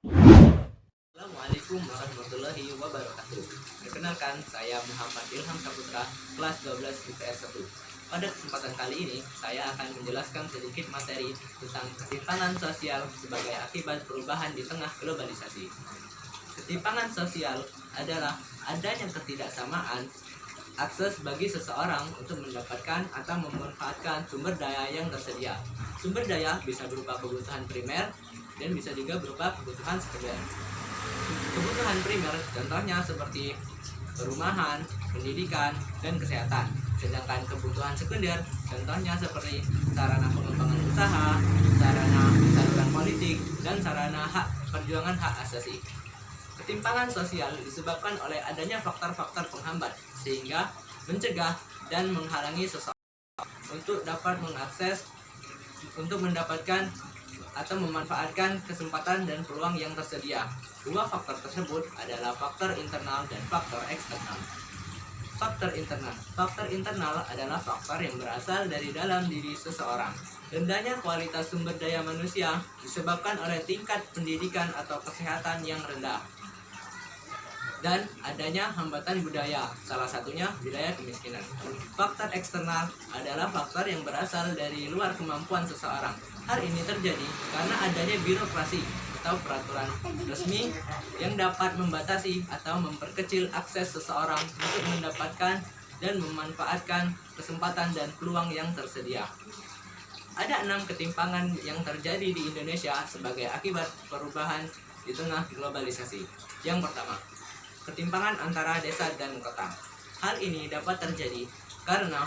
Assalamualaikum warahmatullahi wabarakatuh. Perkenalkan, saya Muhammad Ilham Saputra, kelas 12 IPS 1. Pada kesempatan kali ini, saya akan menjelaskan sedikit materi tentang ketimpangan sosial sebagai akibat perubahan di tengah globalisasi. Ketimpangan sosial adalah adanya ketidaksamaan akses bagi seseorang untuk mendapatkan atau memanfaatkan sumber daya yang tersedia. Sumber daya bisa berupa kebutuhan primer dan bisa juga berupa kebutuhan sekunder. Kebutuhan primer contohnya seperti perumahan, pendidikan, dan kesehatan. Sedangkan kebutuhan sekunder contohnya seperti sarana pengembangan usaha, sarana saluran politik, dan sarana perjuangan hak asasi. Ketimpangan sosial disebabkan oleh adanya faktor-faktor penghambat sehingga mencegah dan menghalangi seseorang untuk dapat mengakses, untuk mendapatkan atau memanfaatkan kesempatan dan peluang yang tersedia. Dua faktor tersebut adalah faktor internal dan faktor eksternal. Faktor internal adalah faktor yang berasal dari dalam diri seseorang. Rendahnya kualitas sumber daya manusia disebabkan oleh tingkat pendidikan atau kesehatan yang rendah dan adanya hambatan budaya, salah satunya budaya kemiskinan. Faktor eksternal adalah faktor yang berasal dari luar kemampuan seseorang. Hal ini terjadi karena adanya birokrasi atau peraturan resmi yang dapat membatasi atau memperkecil akses seseorang untuk mendapatkan dan memanfaatkan kesempatan dan peluang yang tersedia. Ada 6 ketimpangan yang terjadi di Indonesia sebagai akibat perubahan di tengah globalisasi. Yang pertama, ketimpangan antara desa dan kota. Hal ini dapat terjadi karena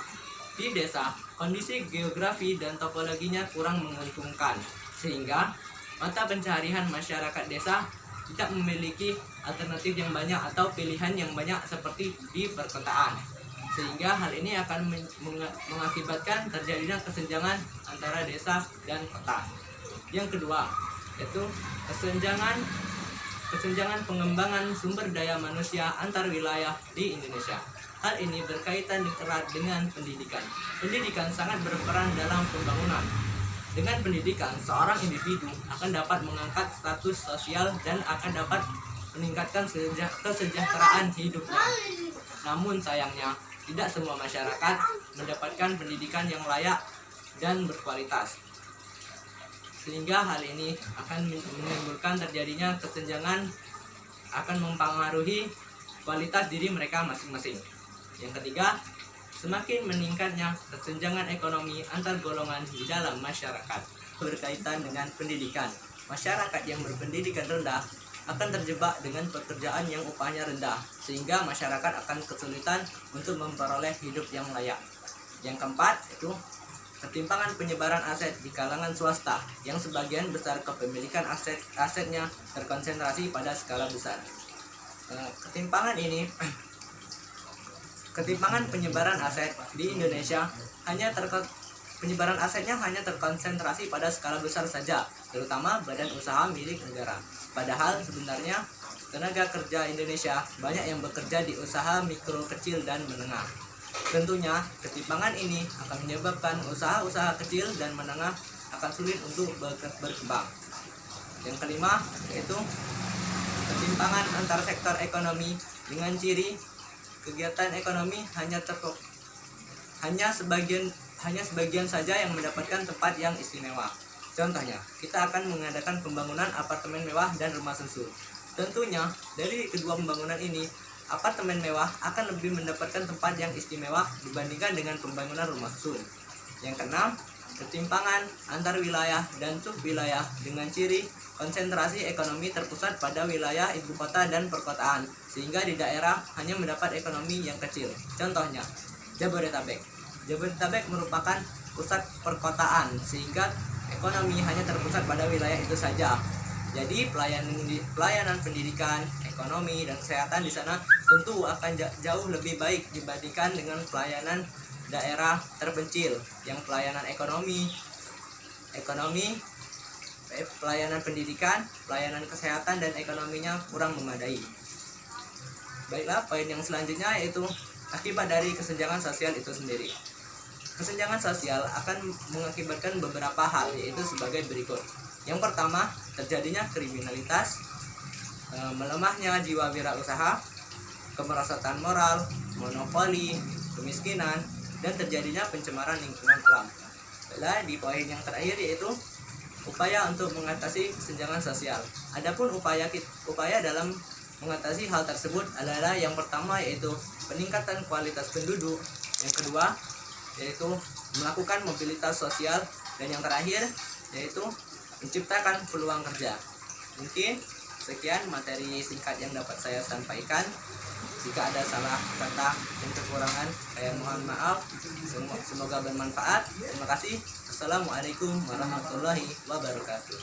di desa kondisi geografi dan topologinya kurang menguntungkan, sehingga mata pencaharian masyarakat desa tidak memiliki alternatif yang banyak atau pilihan yang banyak seperti di perkotaan, sehingga hal ini akan mengakibatkan terjadinya kesenjangan antara desa dan kota. Yang kedua, yaitu kesenjangan pengembangan sumber daya manusia antar wilayah di Indonesia. Hal ini berkaitan erat dengan pendidikan. Pendidikan sangat berperan dalam pembangunan. Dengan pendidikan, seorang individu akan dapat mengangkat status sosial dan akan dapat meningkatkan kesejahteraan hidupnya. Namun sayangnya, tidak semua masyarakat mendapatkan pendidikan yang layak dan berkualitas, sehingga hal ini akan menimbulkan terjadinya kesenjangan, akan mempengaruhi kualitas diri mereka masing-masing. Yang ketiga, semakin meningkatnya kesenjangan ekonomi antar golongan di dalam masyarakat. Berkaitan dengan pendidikan, masyarakat yang berpendidikan rendah akan terjebak dengan pekerjaan yang upahnya rendah, sehingga masyarakat akan kesulitan untuk memperoleh hidup yang layak. Yang keempat, itu ketimpangan penyebaran aset di kalangan swasta, yang sebagian besar kepemilikan asetnya terkonsentrasi pada skala besar. Ketimpangan penyebaran aset di Indonesia penyebaran asetnya hanya terkonsentrasi pada skala besar saja, terutama badan usaha milik negara. Padahal sebenarnya tenaga kerja Indonesia banyak yang bekerja di usaha mikro, kecil, dan menengah. Tentunya ketimpangan ini akan menyebabkan usaha-usaha kecil dan menengah akan sulit untuk berkembang. Yang kelima, yaitu ketimpangan antar sektor ekonomi dengan ciri kegiatan ekonomi hanya sebagian saja yang mendapatkan tempat yang istimewa. Contohnya, kita akan mengadakan pembangunan apartemen mewah dan rumah susun. Tentunya dari kedua pembangunan ini, apartemen mewah akan lebih mendapatkan tempat yang istimewa dibandingkan dengan pembangunan rumah susun. Yang keenam, ketimpangan antar wilayah dan subwilayah dengan ciri konsentrasi ekonomi terpusat pada wilayah ibu kota dan perkotaan, sehingga di daerah hanya mendapat ekonomi yang kecil. Contohnya, Jabodetabek. Jabodetabek merupakan pusat perkotaan, sehingga ekonomi hanya terpusat pada wilayah itu saja. Jadi pelayanan pendidikan, ekonomi, dan kesehatan di sana tentu akan jauh lebih baik dibandingkan dengan pelayanan daerah terpencil yang pelayanan pelayanan pendidikan, pelayanan kesehatan, dan ekonominya kurang memadai. Baiklah, poin yang selanjutnya yaitu akibat dari kesenjangan sosial itu sendiri. Kesenjangan sosial akan mengakibatkan beberapa hal, yaitu sebagai berikut. Yang pertama, terjadinya kriminalitas, melemahnya jiwa wirausaha, kemerosotan moral, monopoli, kemiskinan, dan terjadinya pencemaran lingkungan alam. Baiklah, di poin yang terakhir yaitu upaya untuk mengatasi kesenjangan sosial. Adapun upaya dalam mengatasi hal tersebut adalah yang pertama yaitu peningkatan kualitas penduduk, yang kedua yaitu melakukan mobilitas sosial, dan yang terakhir yaitu menciptakan peluang kerja. Mungkin sekian materi singkat yang dapat saya sampaikan. Jika ada salah kata dan kekurangan, saya mohon maaf. Semoga bermanfaat. Terima kasih. Assalamualaikum warahmatullahi wabarakatuh.